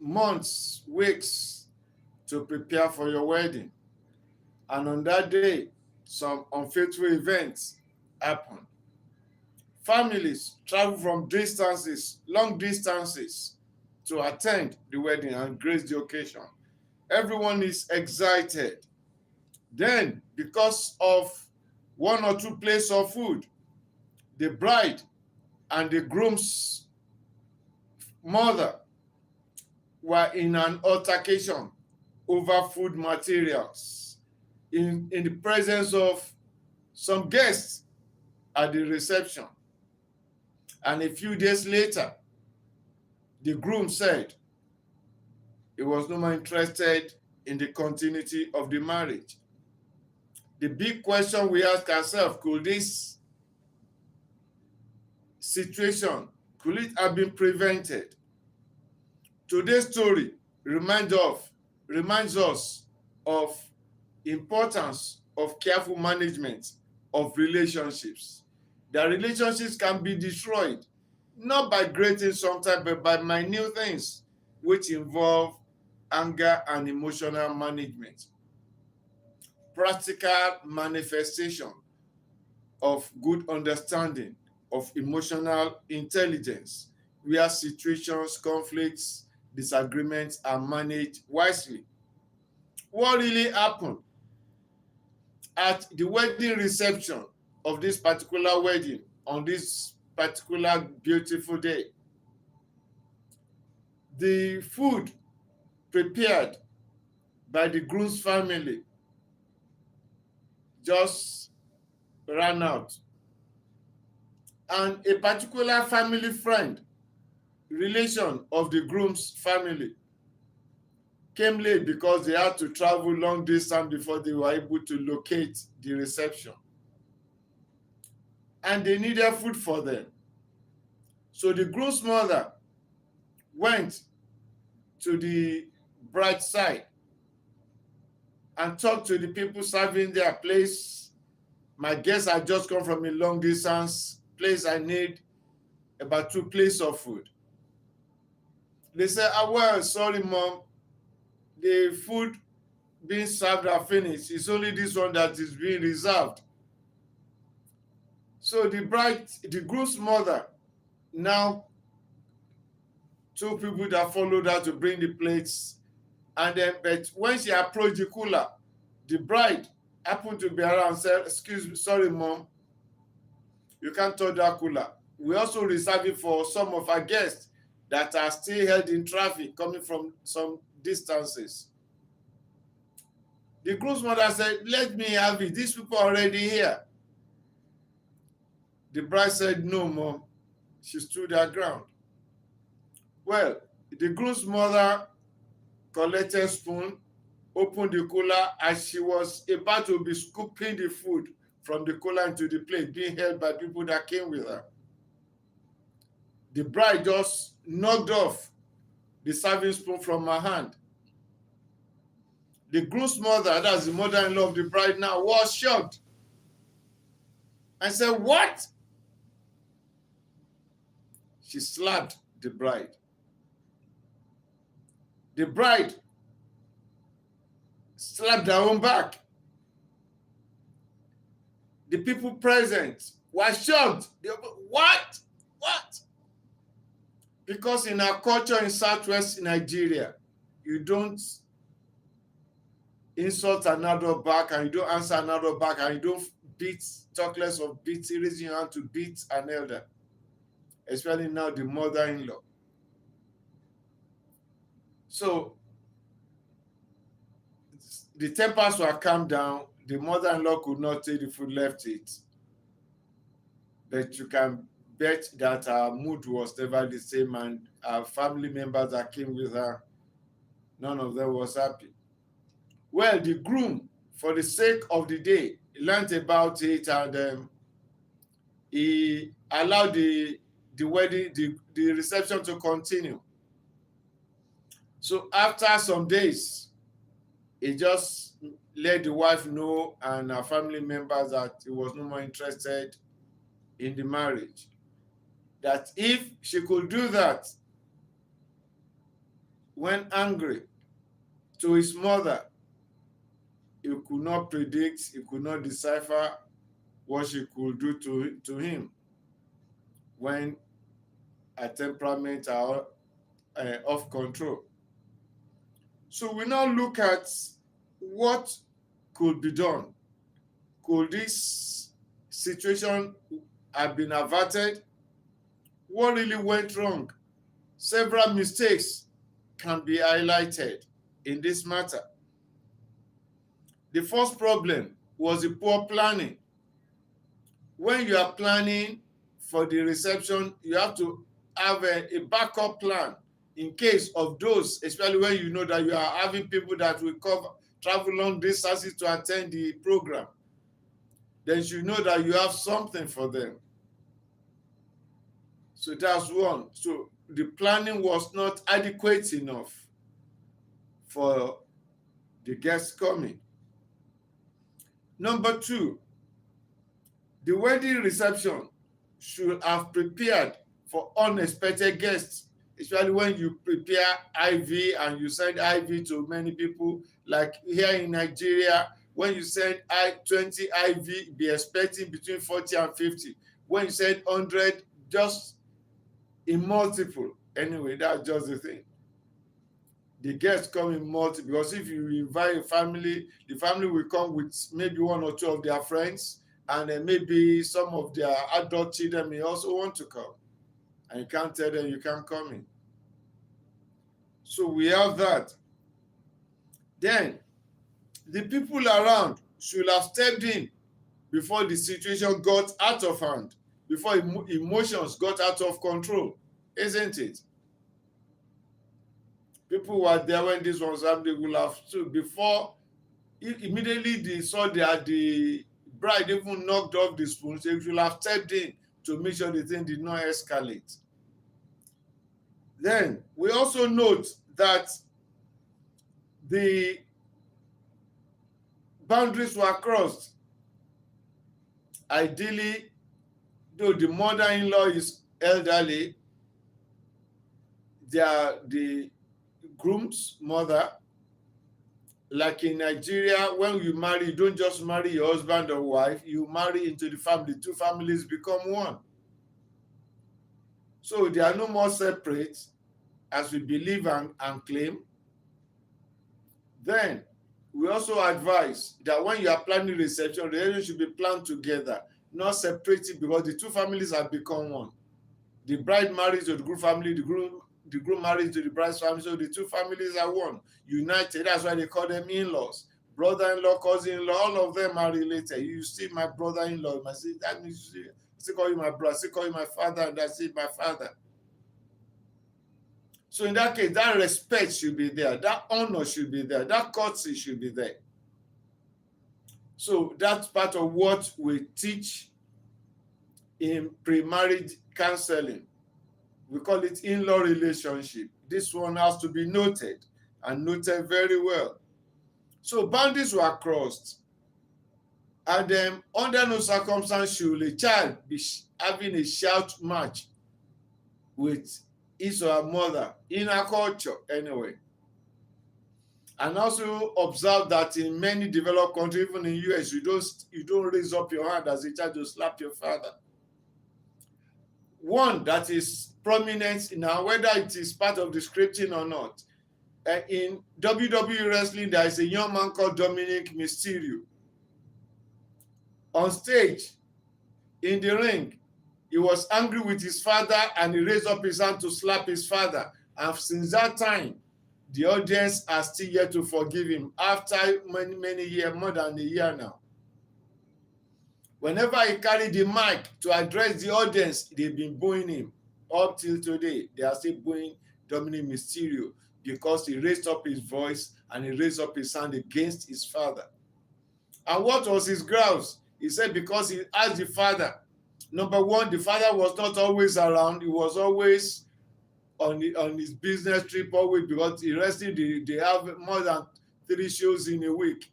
months, weeks to prepare for your wedding. And on that day, some unfaithful events happen. Families travel from distances, long distances, to attend the wedding and grace the occasion. Everyone is excited. Then, because of one or two plates of food, the bride and the groom's mother were in an altercation over food materials in the presence of some guests at the reception. And a few days later, the groom said he was no more interested in the continuity of the marriage. The big question we ask ourselves, could this situation, could it have been prevented? Today's story reminds us of importance of careful management of relationships. That relationships can be destroyed, not by great things sometimes, but by minute things, which involve anger and emotional management. Practical manifestation of good understanding of emotional intelligence, where situations, conflicts, disagreements are managed wisely. What really happened at the wedding reception of this particular wedding on this particular beautiful day? The food prepared by the groom's family just ran out. And a particular family friend, relation of the groom's family, came late because they had to travel long distance before they were able to locate the reception. And they needed food for them. So the groom's mother went to the bride's side and talked to the people serving their place. My guests had just come from a long distance place. I need about 2 plates of food. They said, well, sorry, Mom, the food being served are finished. It's only this one that is being reserved. So the groom's mother now told people that followed her to bring the plates. And then, but when she approached the cooler, the bride happened to be around and said, excuse me, sorry, Mom, you can't touch that cooler. We also reserve it for some of our guests that are still held in traffic coming from some distances. The groom's mother said, let me have it. These people are already here. The bride said, no, Mom. She stood her ground. Well, the groom's mother collected spoon, opened the cooler, as she was about to be scooping the food from the cooler into the plate, being held by people that came with her. The bride just knocked off the serving spoon from her hand. The groom's mother, that's the mother-in-law of the bride now, was shocked and said, what? She slapped the bride. The bride slapped her own back. The people present were shocked. They were, what? What? Because in our culture in Southwest Nigeria, you don't insult another back, and you don't answer another back, and you don't beat, talk less of beating, raising your hand to beat an elder, especially now the mother-in-law. So the tempers were calmed down. The mother-in-law could not take the food, left it. But you can bet that her mood was never the same, and her family members that came with her, none of them was happy. Well, the groom, for the sake of the day, learned about it, and he allowed the wedding, the reception to continue. So after some days, he just let the wife know and her family members that he was no more interested in the marriage. That if she could do that, when angry to his mother, he could not predict, he could not decipher what she could do to him when her temperament are off control. So we now look at what could be done. Could this situation have been averted? What really went wrong? Several mistakes can be highlighted in this matter. The first problem was the poor planning. When you are planning for the reception, you have to have a backup plan in case of those, especially when you know that you are having people that will travel long distances to attend the program. Then you know that you have something for them. So that's one. So the planning was not adequate enough for the guests coming. Number two, the wedding reception should have prepared for unexpected guests, especially when you prepare IV and you send IV to many people. Like here in Nigeria, when you send 20 IV, be expecting between 40 and 50. When you send 100, just in multiple. Anyway, that's just the thing. The guests come in multiple, because if you invite a family, the family will come with maybe one or two of their friends, and then maybe some of their adult children may also want to come. And you can't tell them you can't come in. So we have that. Then, the people around should have stepped in before the situation got out of hand, before emotions got out of control, isn't it? People were there when this was happening. They will have stood before. Immediately they saw that the bride even knocked off the spoon. They should have stepped in to make sure the thing did not escalate. Then we also note that the boundaries were crossed. Ideally, though the mother-in-law is elderly, the groom's mother, like in Nigeria, when you marry, you don't just marry your husband or wife, you marry into the family. Two families become one. So they are no more separate, as we believe and claim. Then we also advise that when you are planning reception, the reception should be planned together, not separated, because the two families have become one. The bride marries to the groom family, the groom marries to the bride's family, so the two families are one, united. That's why they call them in-laws. Brother-in-law, cousin-in-law, all of them are related. You see my brother-in-law, you must say, that means you still call you my brother, still call you my father, and that's it, my father. So in that case, that respect should be there, that honor should be there, that courtesy should be there. So that's part of what we teach in pre-marriage counseling. We call it in-law relationship. This one has to be noted, and noted very well. So boundaries were crossed. And then under no circumstance should a child be having a shout match with his or her mother, in our culture anyway. And also observe that in many developed countries, even in US, you don't raise up your hand as a child to slap your father. One that is prominent now, whether it is part of the scripting or not. In WWE wrestling, there is a young man called Dominic Mysterio. On stage, in the ring, he was angry with his father and he raised up his hand to slap his father. And since that time, the audience are still yet to forgive him after many, many years, more than a year now. Whenever he carried the mic to address the audience, they've been booing him. Up till today, they are still booing Dominic Mysterio because he raised up his voice and he raised up his hand against his father. And what was his grounds? He said because he asked the father. Number one, the father was not always around. He was always on his business trip always, because he wrestling, they have more than 3 shows in a week.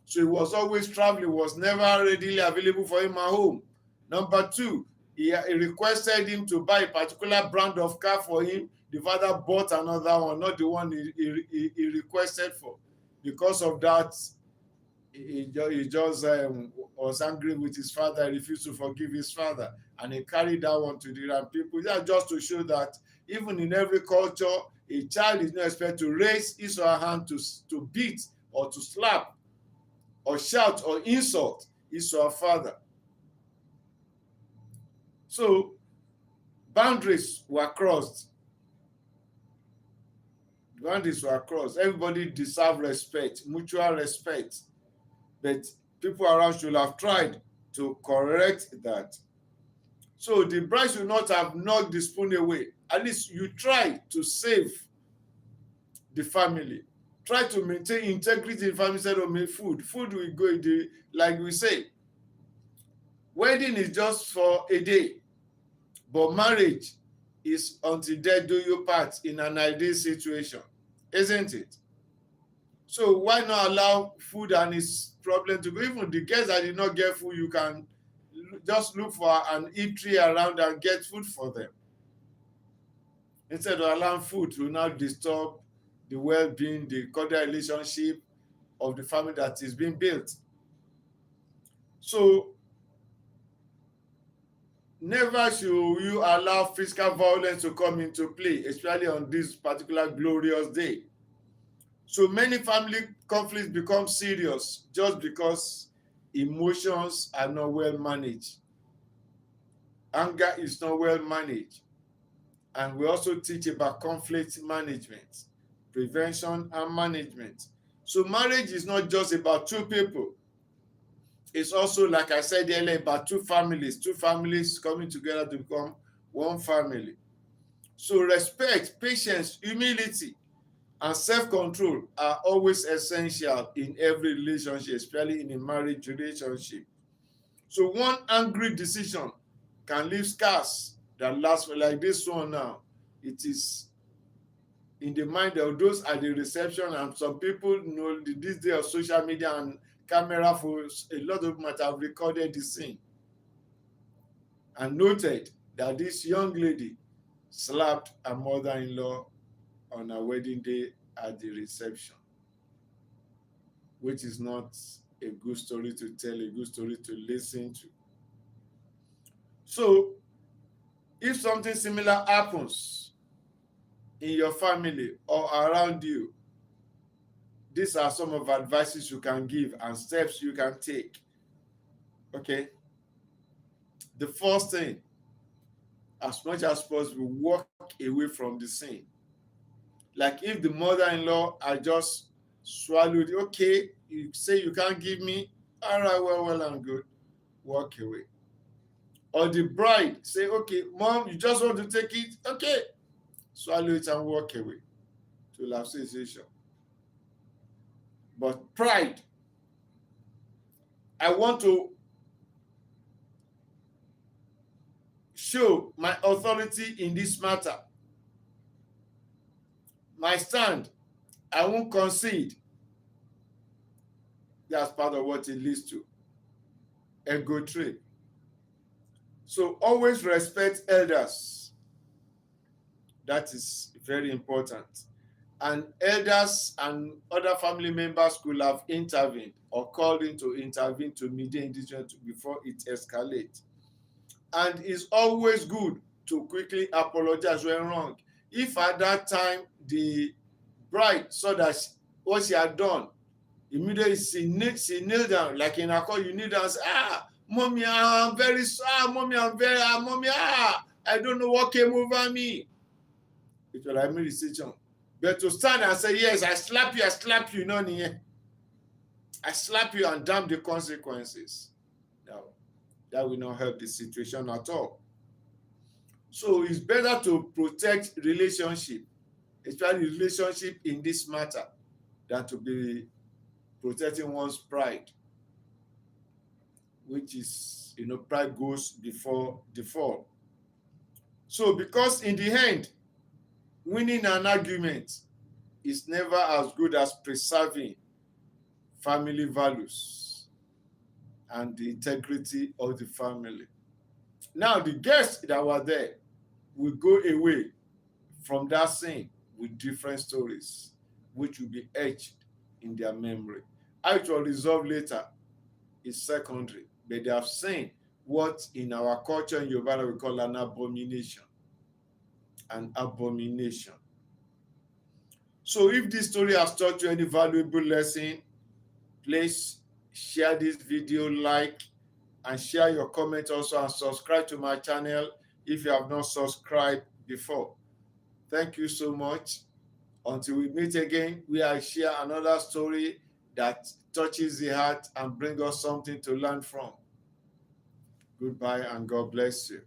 So he was always traveling, was never readily available for him at home. Number two, he requested him to buy a particular brand of car for him the father bought another one, not the one he requested for. Because of that, he just was angry with his father, refused to forgive his father, and he carried that one to the Iran people. That's just to show that even in every culture, a child is not expected to raise his or her hand to beat or to slap or shout or insult his or her father. So boundaries were crossed. Boundaries were crossed. Everybody deserves respect, mutual respect. But people around should have tried to correct that. So the bride should not have knocked the spoon away. At least you try to save the family. Try to maintain integrity in the family instead of make food. Food will go in the, like we say, wedding is just for a day, but marriage is until death do you part in an ideal situation, isn't it? So why not allow food and its problem to go? Even the guests that did not get food, you can just look for an eatery around and get food for them, instead of allowing food to now disturb the well-being, the cordial relationship of the family that is being built. So never should you allow physical violence to come into play, especially on this particular glorious day. So many family conflicts become serious just because emotions are not well managed. Anger is not well managed. And we also teach about conflict management, prevention and management. So marriage is not just about two people. It's also, like I said earlier, about two families coming together to become one family. So respect, patience, humility, and self-control are always essential in every relationship, especially in a marriage relationship. So one angry decision can leave scars that last for, like this one now. It is in the mind of those at the reception, and some people, this day of social media and camera phones, a lot of them might have recorded the scene and noted that this young lady slapped her mother-in-law on her wedding day at the reception, which is not a good story to tell, a good story to listen to. So if something similar happens in your family or around you, these are some of the advices you can give and steps you can take. Okay. The first thing, as much as possible, walk away from the scene. Like if the mother-in-law are just swallowed, okay, you say you can't give me, all right, well and good, walk away. Or the bride say, okay, mom, you just want to take it, okay, swallow it and walk away to lapsation. But pride, I want to show my authority in this matter. My stand, I won't concede. That's part of what it leads to. Ego trip. So always respect elders. That is very important. And elders and other family members could have intervened or called in to intervene to mediate this before it escalates. And it's always good to quickly apologize when wrong. If at that time the bride saw that what she had done, immediately she kneel down, like in a call, you kneel down and say, mommy, I'm very sorry, mommy, mommy, I don't know what came over me. It will have me decision. But to stand and say, yes, I slap you, no, I slap you and damn the consequences. No, that will not help the situation at all. So it's better to protect relationship, especially relationship in this matter, than to be protecting one's pride, which is, pride goes before the fall. So because in the end, winning an argument is never as good as preserving family values and the integrity of the family. Now, the guests that were there will go away from that sin with different stories, which will be etched in their memory. How it will resolve later is secondary, but they have seen what in our culture in Yoruba we call an abomination. An abomination. So if this story has taught you any valuable lesson, please share this video, like, and share your comment also, and subscribe to my channel if you have not subscribed before. Thank you so much. Until we meet again, we will share another story that touches the heart and bring us something to learn from. Goodbye and God bless you.